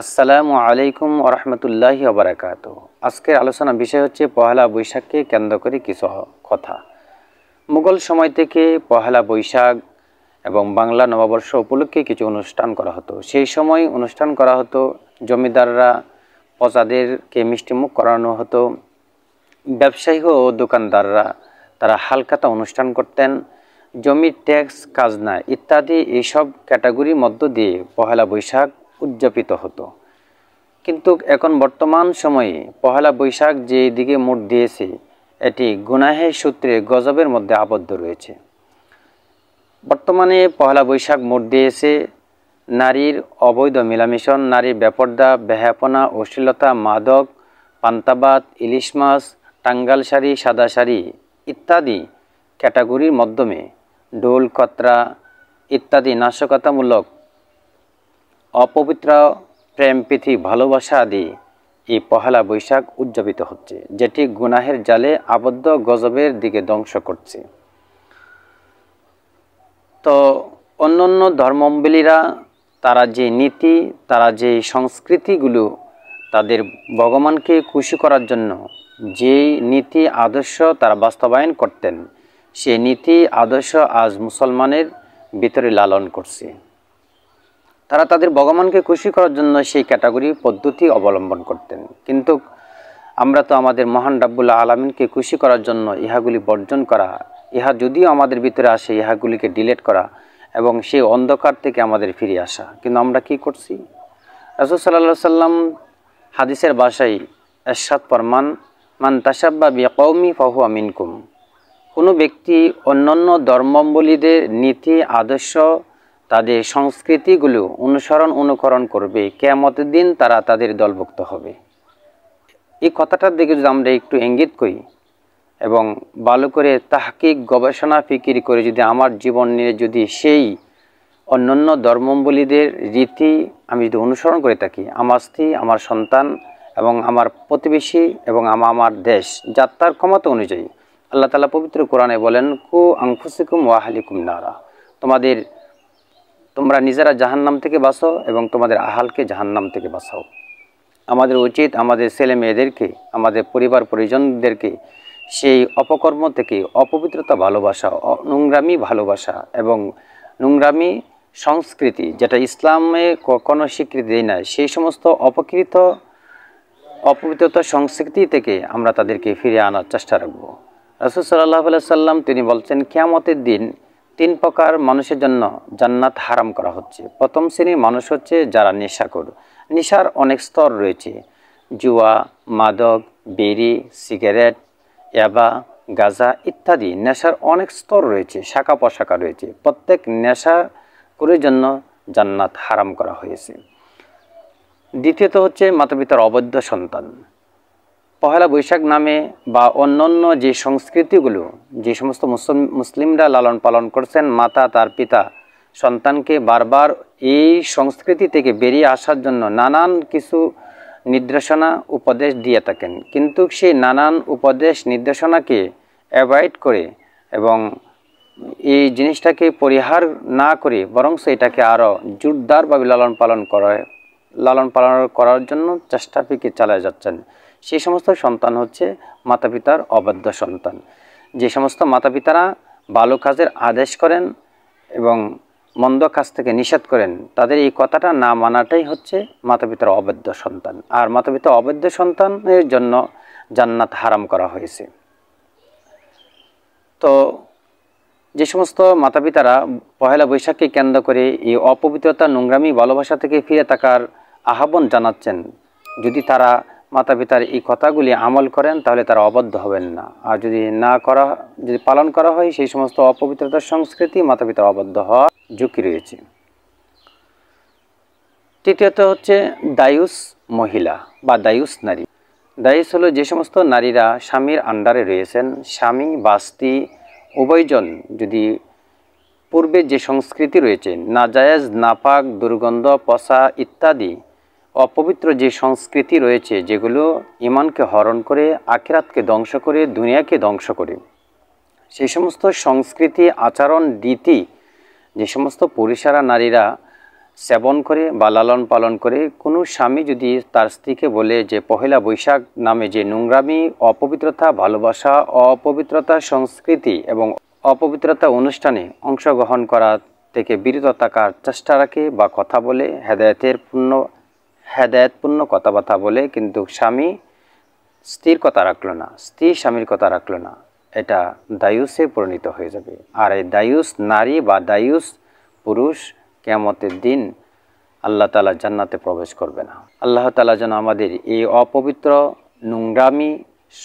আসসালামু আলাইকুম ওরহমতুল্লাহি ওবারাকাতুহু। আজকের আলোচনা বিষয় হচ্ছে পহেলা বৈশাখকে কেন্দ্র করে কিছু কথা। মুঘল সময় থেকে পহেলা বৈশাখ এবং বাংলা নববর্ষ উপলক্ষে কিছু অনুষ্ঠান করা হতো। সেই সময় অনুষ্ঠান করা হতো, জমিদাররা প্রজাদেরকে মিষ্টিমুখ করানো হতো, ব্যবসায়ী ও দোকানদাররা তারা হালখাতা অনুষ্ঠান করতেন, জমির ট্যাক্স, খাজনা ইত্যাদি এইসব ক্যাটাগরির মধ্য দিয়ে পহেলা বৈশাখ উদযাপিত হতো। কিন্তু এখন বর্তমান সময়ে পহেলা বৈশাখ যে দিকে মোড় দিয়েছে, এটি গুনাহের সূত্রে গজবের মধ্যে আবদ্ধ রয়েছে। বর্তমানে পহেলা বৈশাখ মোড় দিয়েছে নারীর অবৈধ মিলামিশন, নারীর বেপর্দা, বেহাপনা, অশ্লীলতা, মাদক, পান্তাবাত, ইলিশ মাছ, টাঙ্গাল শাড়ি, সাদা শাড়ি ইত্যাদি ক্যাটাগরির মাধ্যমে ডোল, কতরা ইত্যাদি নাশকতামূলক, অপবিত্র প্রেম, প্রীতি, ভালোবাসা আদি এই পহেলা বৈশাখ উদযাপিত হচ্ছে, যেটি গুনাহের জালে আবদ্ধ গজবের দিকে ধ্বংস করছে। তো অন্যান্য ধর্মাবলম্বীরা তারা যে নীতি, তারা যে সংস্কৃতিগুলো তাদের ভগবানকে খুশি করার জন্য যেই নীতি আদর্শ তারা বাস্তবায়ন করতেন, সেই নীতি আদর্শ আজ মুসলমানের ভিতরে লালন করছে। তারা তাদের ভগবানকে খুশি করার জন্য সেই ক্যাটাগরি পদ্ধতি অবলম্বন করতেন। কিন্তু আমরা তো আমাদের মহান রাব্বুল আলামিনকে খুশি করার জন্য ইহাগুলি বর্জন করা, ইহা যদিও আমাদের ভিতরে আসে, ইহাগুলিকে ডিলিট করা এবং সেই অন্ধকার থেকে আমাদের ফিরে আসা। কিন্তু আমরা কি করছি? রাসূল সাল্লাল্লাহু আলাইহি সাল্লাম হাদিসের ভাষায় ইরশাদ ফরমান, মান তাশাব্বা বিকওমি ফাহুয়া মিনকুম। কোনো ব্যক্তি অন্যান্য ধর্মাবলম্বীদের নীতি আদর্শ, তাদের সংস্কৃতিগুলো অনুকরণ করবে, কিয়ামতের দিন তারা তাদের দলভুক্ত হবে। এই কথাটার দিকে যদি আমরা একটু ইঙ্গিত করি এবং ভালো করে তাহকিক, গবেষণা, ফিকির করে যদি আমার জীবন নিয়ে যদি সেই অন্যান্য ধর্মাবলম্বীদের রীতি আমি যদি অনুসরণ করে থাকি, আমার স্ত্রী, আমার সন্তান এবং আমার প্রতিবেশী এবং আমার দেশ, যাত্রার ক্ষমতা অনুযায়ী আল্লাহ তাআলা পবিত্র কোরআনে বলেন, কু আনফুসিকুম ওয়া আহলিকুম নারা, তোমরা নিজেরা জাহান্নাম থেকে বাঁচো এবং তোমাদের আহালকে জাহান্নাম থেকে বাঁচাও। আমাদের উচিত আমাদের ছেলে মেয়েদেরকে, আমাদের পরিবার পরিজনদেরকে সেই অপকর্ম থেকে, অপবিত্রতা ভালোবাসা, নোংরামি ভালোবাসা এবং নোংরামি সংস্কৃতি যেটা ইসলামে কখনো স্বীকৃতি দেয় না, সেই সমস্ত অপবিত্রতা সংস্কৃতি থেকে আমরা তাদেরকে ফিরে আনার চেষ্টা রাখব। রাসূল সাল্লাল্লাহু আলাইহি সাল্লাম তিনি বলছেন, কিয়ামতের দিন 3 প্রকার মানুষের জন্য জান্নাত হারাম করা হচ্ছে। প্রথম শ্রেণীর মানুষ হচ্ছে যারা নেশাখোর। নেশার অনেক স্তর রয়েছে, জুয়া, মাদক, বিড়ি, সিগারেট, ইয়াবা, গাঁজা ইত্যাদি নেশার অনেক স্তর রয়েছে, শাখা প্রশাখা রয়েছে। প্রত্যেক নেশাখোরের জন্য জান্নাত হারাম করা হয়েছে। দ্বিতীয়ত হচ্ছে মাতাপিতার অবৈধ সন্তান। পহেলা বৈশাখ নামে বা অন্যান্য যে সংস্কৃতিগুলো যে সমস্ত মুসলিমরা লালন পালন করছেন, মাতা তার পিতা সন্তানকে বারবার এই সংস্কৃতি থেকে বেরিয়ে আসার জন্য নানান কিছু নির্দেশনা, উপদেশ দিয়ে থাকেন। কিন্তু সেই নানান উপদেশ নির্দেশনাকে অ্যাভয়েড করে এবং এই জিনিসটাকে পরিহার না করে বরং এটাকে আরও জোরদারভাবে লালন পালন করার জন্য চেষ্টা ফিকে চালিয়ে যাচ্ছেন। সেই সমস্ত সন্তান হচ্ছে মাতা পিতার অবাধ্য সন্তান। যে সমস্ত মাতা পিতারা ভালো কাজের আদেশ করেন এবং মন্দ কাজ থেকে নিষেধ করেন, তাদের এই কথাটা না মানাটাই হচ্ছে মাতা পিতার অবাধ্য সন্তান। আর মাতা পিতার অবাধ্য সন্তানের জন্য জান্নাত হারাম করা হয়েছে। তো যে সমস্ত মাতা পিতারা পহেলা বৈশাখকে কেন্দ্র করে এই অপবিত্রতা, নোংরামি, ভালোবাসা থেকে ফিরে থাকার আহ্বান জানাচ্ছেন, যদি তারা মাতা পিতার এই কথাগুলি আমল করেন তাহলে তারা অবাধ্য হবেন না। আর যদি পালন করা হয় সেই সমস্ত অপবিত্রতার সংস্কৃতি, মাতা পিতার অবাধ্য হওয়ার ঝুঁকি রয়েছে। তৃতীয়ত হচ্ছে দায়ুস মহিলা বা দায়ুস নারী। দায়ুস হলো যে সমস্ত নারীরা স্বামীর আন্ডারে রয়েছেন, স্বামী বা স্ত্রী উভয়জন যদি পূর্বে যে সংস্কৃতি রয়েছে, নাজায়েজ, নাপাক, দুর্গন্ধ, পচা ইত্যাদি অপবিত্র যে সংস্কৃতি রয়েছে, যেগুলো ইমানকে হরণ করে, আখিরাতকে ধ্বংস করে, দুনিয়াকে ধ্বংস করে, সেই সমস্ত সংস্কৃতি, আচরণ, রীতি যে সমস্ত পুরুষেরা নারীরা সেবন করে বা লালন পালন করে, কোনো স্বামী যদি তার স্ত্রীকে বলে যে পহেলা বৈশাখ নামে যে নোংরামি, অপবিত্রতা, ভালোবাসা, অপবিত্রতা সংস্কৃতি এবং অপবিত্রতা অনুষ্ঠানে অংশগ্রহণ করা থেকে বিরত থাকার চেষ্টা রাখে বা কথা বলে হেদায়েতপূর্ণ কথাবার্তা বলে, কিন্তু স্বামী স্ত্রীর কথা রাখলো না, স্ত্রী স্বামীর কথা রাখলো না, এটা দায়ুসে পরিণত হয়ে যাবে। আর এই দায়ুস নারী বা দায়ুস পুরুষ কিয়ামতের দিন আল্লাহ তাআলা জান্নাতে প্রবেশ করবে না। আল্লাহ তাআলা যেন আমাদের এই অপবিত্র নোংরামি,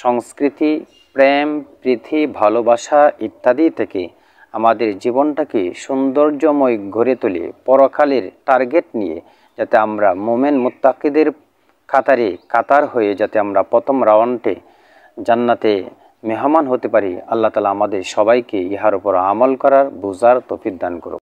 সংস্কৃতি, প্রেম, প্রীতি, ভালোবাসা ইত্যাদি থেকে আমাদের জীবনটাকে সৌন্দর্যময় গড়ে তুলে পরকালের টার্গেট নিয়ে যাতে আমরা মুমিন মুত্তাকিদের কাতার হয়ে যাতে আমরা প্রথম রাউন্ডে জান্নাতে মেহমান হতে পারি। আল্লাহ তাআলা আমাদের সবাইকে ইহার উপর আমল করার, বুঝার তৌফিক দান করুন।